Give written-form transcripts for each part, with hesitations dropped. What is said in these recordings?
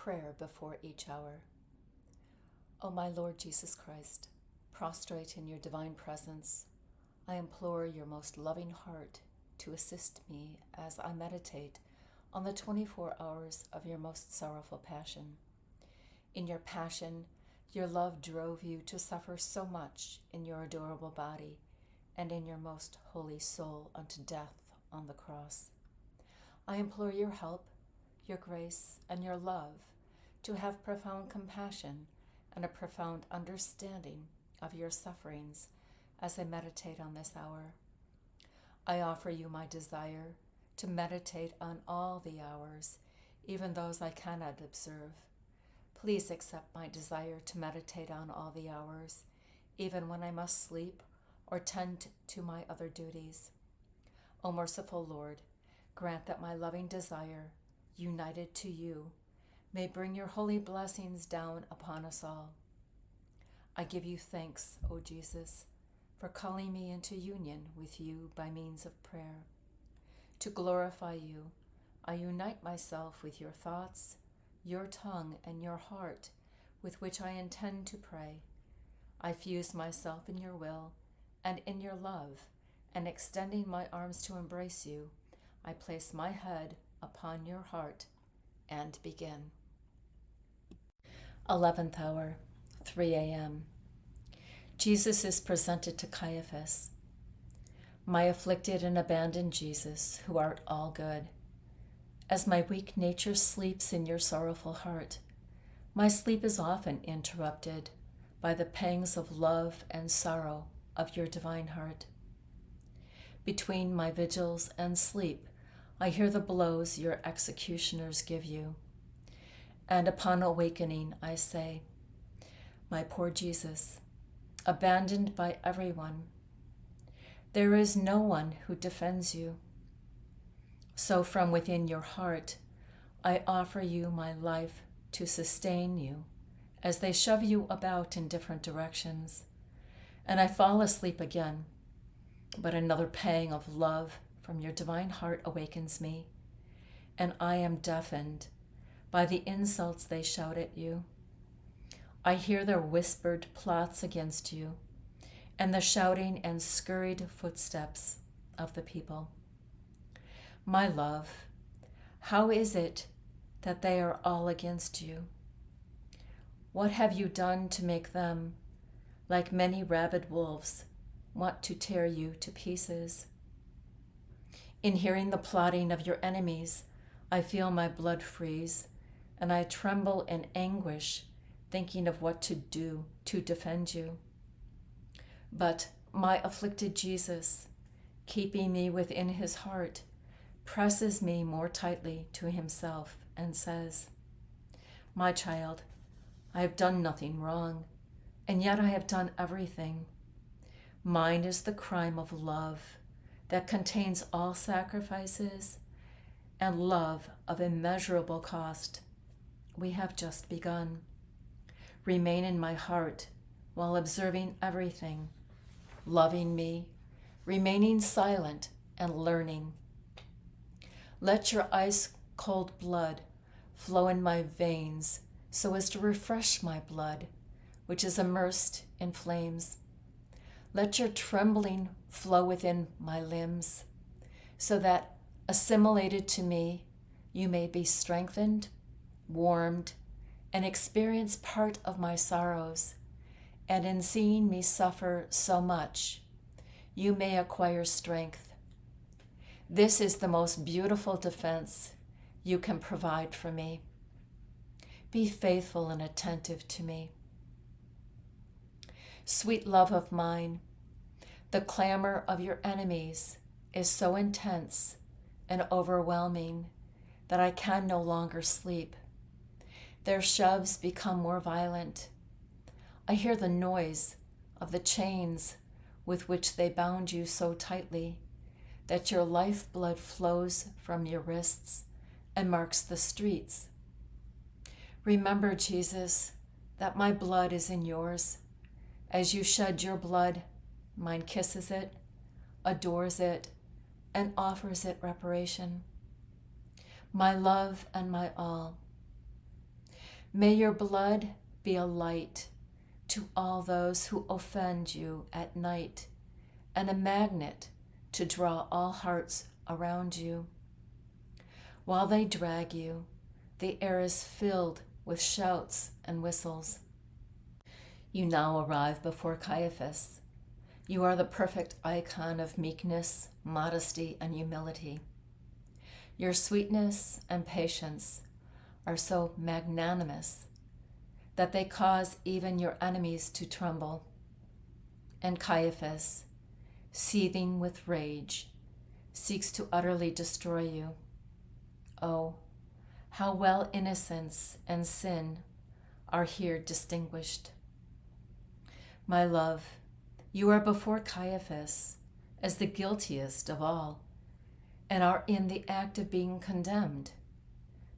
Prayer before each hour. O my Lord Jesus Christ, prostrate in your divine presence, I implore your most loving heart to assist me as I meditate on the 24 hours of your most sorrowful passion. In your passion, your love drove you to suffer so much in your adorable body and in your most holy soul unto death on the cross. I implore your help, your grace, and your love to have profound compassion and a profound understanding of your sufferings as I meditate on this hour. I offer you my desire to meditate on all the hours, even those I cannot observe. Please accept my desire to meditate on all the hours, even when I must sleep or tend to my other duties. O merciful Lord, grant that my loving desire, united to you, may bring your holy blessings down upon us all. I give you thanks, O Jesus, for calling me into union with you by means of prayer. To glorify you, I unite myself with your thoughts, your tongue, and your heart, with which I intend to pray. I fuse myself in your will and in your love, and extending my arms to embrace you, I place my head upon your heart and begin. 11th hour, 3 a.m. Jesus is presented to Caiaphas. My afflicted and abandoned Jesus, who art all good, as my weak nature sleeps in your sorrowful heart, my sleep is often interrupted by the pangs of love and sorrow of your divine heart. Between my vigils and sleep, I hear the blows your executioners give you. And upon awakening, I say, my poor Jesus, abandoned by everyone, there is no one who defends you. So from within your heart, I offer you my life to sustain you as they shove you about in different directions. And I fall asleep again, but another pang of love from your divine heart awakens me, and I am deafened by the insults they shout at you. I hear their whispered plots against you, and the shouting and scurried footsteps of the people. My love, how is it that they are all against you? What have you done to make them, like many rabid wolves, want to tear you to pieces? In hearing the plotting of your enemies, I feel my blood freeze, and I tremble in anguish, thinking of what to do to defend you. But my afflicted Jesus, keeping me within his heart, presses me more tightly to himself and says, my child, I have done nothing wrong, and yet I have done everything. Mine is the crime of love that contains all sacrifices and love of immeasurable cost. We have just begun. Remain in my heart while observing everything, loving me, remaining silent, and learning. Let your ice-cold blood flow in my veins so as to refresh my blood, which is immersed in flames. Let your trembling flow within my limbs so that, assimilated to me, you may be strengthened, warmed, and experience part of my sorrows, and in seeing me suffer so much, you may acquire strength. This is the most beautiful defense you can provide for me. Be faithful and attentive to me. Sweet love of mine, the clamor of your enemies is so intense and overwhelming that I can no longer sleep. Their shoves become more violent. I hear the noise of the chains with which they bound you so tightly that your lifeblood flows from your wrists and marks the streets. Remember, Jesus, that my blood is in yours. As you shed your blood, mine kisses it, adores it, and offers it reparation. My love and my all. May your blood be a light to all those who offend you at night, and a magnet to draw all hearts around you. While they drag you, the air is filled with shouts and whistles. You now arrive before Caiaphas. You are the perfect icon of meekness, modesty, and humility. Your sweetness and patience are so magnanimous that they cause even your enemies to tremble. And Caiaphas, seething with rage, seeks to utterly destroy you. Oh, how well innocence and sin are here distinguished. My love, you are before Caiaphas as the guiltiest of all, and are in the act of being condemned.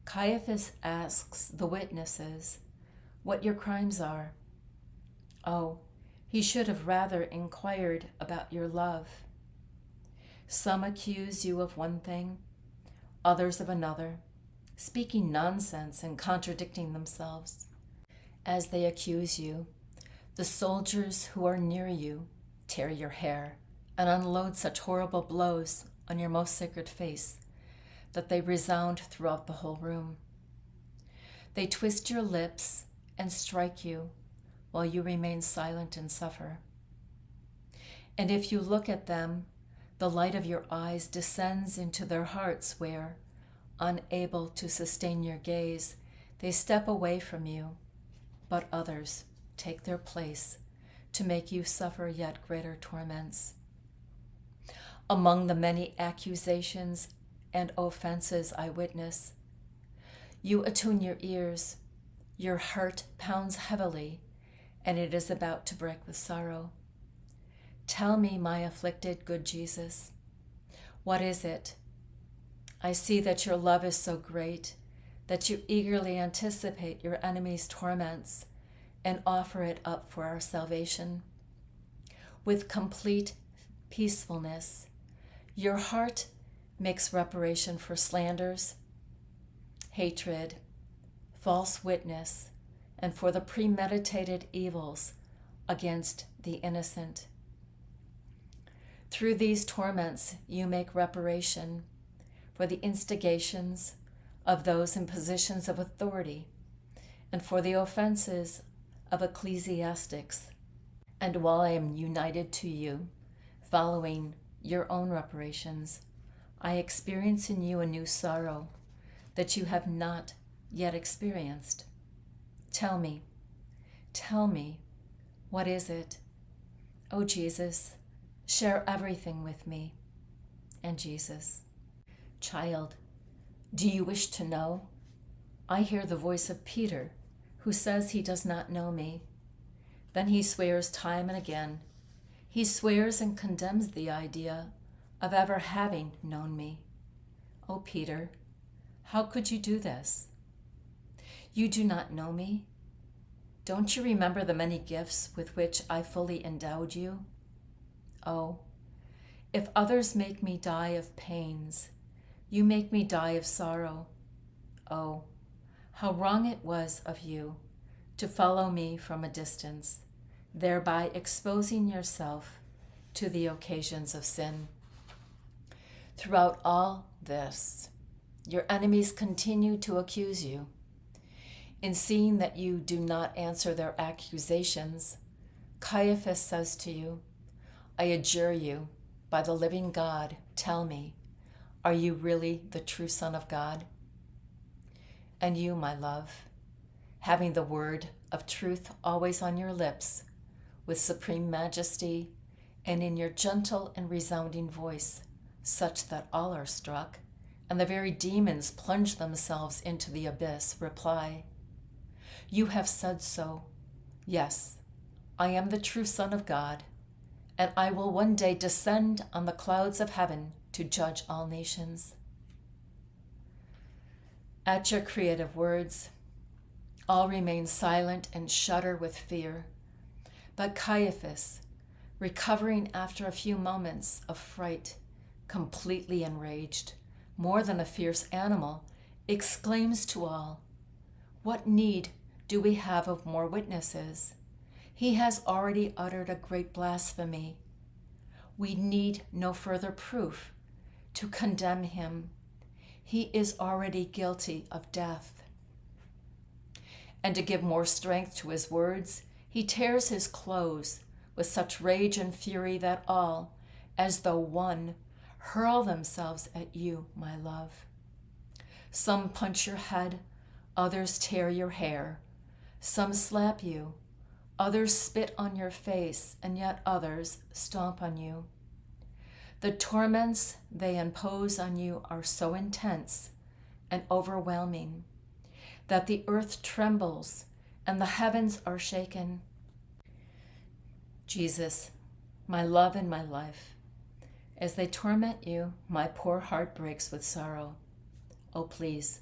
Caiaphas asks the witnesses what your crimes are. Oh, he should have rather inquired about your love. Some accuse you of one thing, others of another, speaking nonsense and contradicting themselves. As they accuse you, the soldiers who are near you tear your hair and unload such horrible blows on your most sacred face that they resound throughout the whole room. They twist your lips and strike you while you remain silent and suffer. And if you look at them, the light of your eyes descends into their hearts where, unable to sustain your gaze, they step away from you, but others take their place to make you suffer yet greater torments. Among the many accusations and offenses I witness, you attune your ears, your heart pounds heavily, and it is about to break with sorrow. Tell me, my afflicted good Jesus, what is it? I see that your love is so great that you eagerly anticipate your enemy's torments and offer it up for our salvation. With complete peacefulness, your heart makes reparation for slanders, hatred, false witness, and for the premeditated evils against the innocent. Through these torments, you make reparation for the instigations of those in positions of authority and for the offenses of ecclesiastics. And while I am united to you, following your own reparations, I experience in you a new sorrow that you have not yet experienced. Tell me, what is it? Oh, Jesus, share everything with me. And Jesus, child, do you wish to know? I hear the voice of Peter, who says he does not know me. Then he swears time and again. He swears and condemns the idea of ever having known me. Oh, Peter, how could you do this? You do not know me? Don't you remember the many gifts with which I fully endowed you? Oh, if others make me die of pains, you make me die of sorrow. Oh, how wrong it was of you to follow me from a distance, thereby exposing yourself to the occasions of sin. Throughout all this, your enemies continue to accuse you. In seeing that you do not answer their accusations, Caiaphas says to you, I adjure you, by the living God, tell me, are you really the true Son of God? And you, my love, having the word of truth always on your lips, with supreme majesty, and in your gentle and resounding voice, such that all are struck, and the very demons plunge themselves into the abyss, reply, you have said so. Yes, I am the true Son of God, and I will one day descend on the clouds of heaven to judge all nations. At your creative words, all remain silent and shudder with fear. But Caiaphas, recovering after a few moments of fright, completely enraged, more than a fierce animal, exclaims to all, what need do we have of more witnesses? He has already uttered a great blasphemy. We need no further proof to condemn him. He is already guilty of death. And to give more strength to his words, he tears his clothes with such rage and fury that all, as though one, hurl themselves at you, my love. Some punch your head, others tear your hair. Some slap you, others spit on your face, and yet others stomp on you. The torments they impose on you are so intense and overwhelming that the earth trembles and the heavens are shaken. Jesus, my love and my life, as they torment you, my poor heart breaks with sorrow. Oh, please,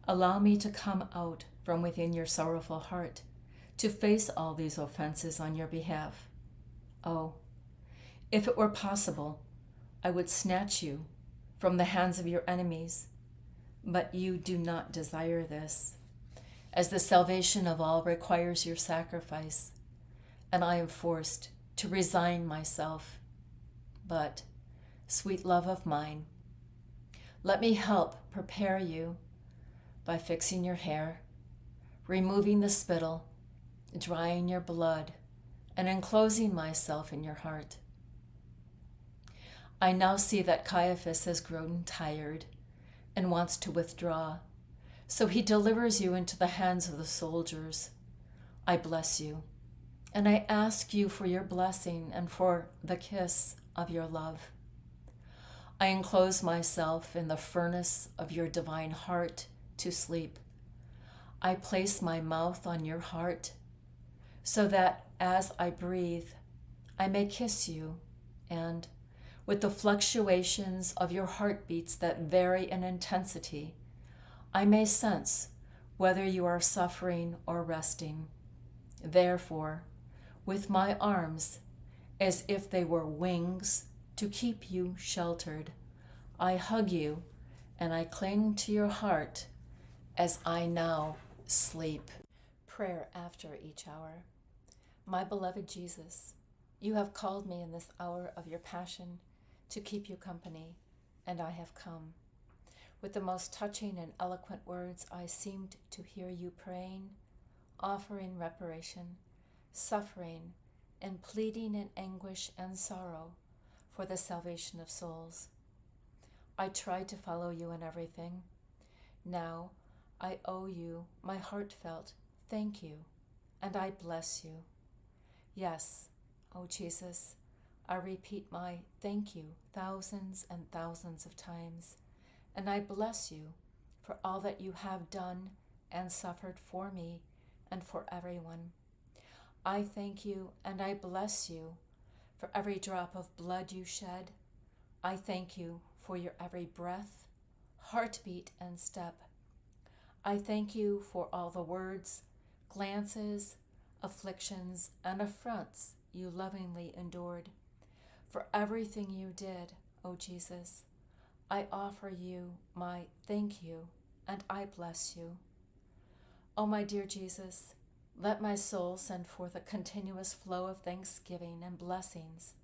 allow me to come out from within your sorrowful heart to face all these offenses on your behalf. Oh, if it were possible, I would snatch you from the hands of your enemies, but you do not desire this, as the salvation of all requires your sacrifice, and I am forced to resign myself. But, sweet love of mine, let me help prepare you by fixing your hair, removing the spittle, drying your blood, and enclosing myself in your heart. I now see that Caiaphas has grown tired and wants to withdraw, so he delivers you into the hands of the soldiers. I bless you, and I ask you for your blessing and for the kiss of your love. I enclose myself in the furnace of your divine heart to sleep. I place my mouth on your heart so that as I breathe, I may kiss you, and with the fluctuations of your heartbeats that vary in intensity, I may sense whether you are suffering or resting. Therefore, with my arms, as if they were wings to keep you sheltered, I hug you and I cling to your heart as I now sleep. Prayer after each hour. My beloved Jesus, you have called me in this hour of your passion to keep you company, and I have come. With the most touching and eloquent words, I seemed to hear you praying, offering reparation, suffering, and pleading in anguish and sorrow for the salvation of souls. I tried to follow you in everything. Now I owe you my heartfelt thank you, and I bless you. Yes, O Jesus, I repeat my thank you thousands and thousands of times, and I bless you for all that you have done and suffered for me and for everyone. I thank you and I bless you for every drop of blood you shed. I thank you for your every breath, heartbeat, and step. I thank you for all the words, glances, afflictions, and affronts you lovingly endured. For everything you did, O Jesus, I offer you my thank you and I bless you. O my dear Jesus, let my soul send forth a continuous flow of thanksgiving and blessings.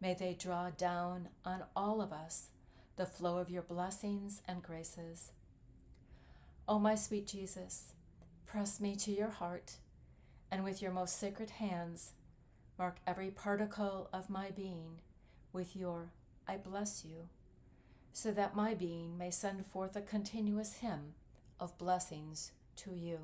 May they draw down on all of us the flow of your blessings and graces. O my sweet Jesus, press me to your heart, and with your most sacred hands, mark every particle of my being with your I bless you, so that my being may send forth a continuous hymn of blessings to you.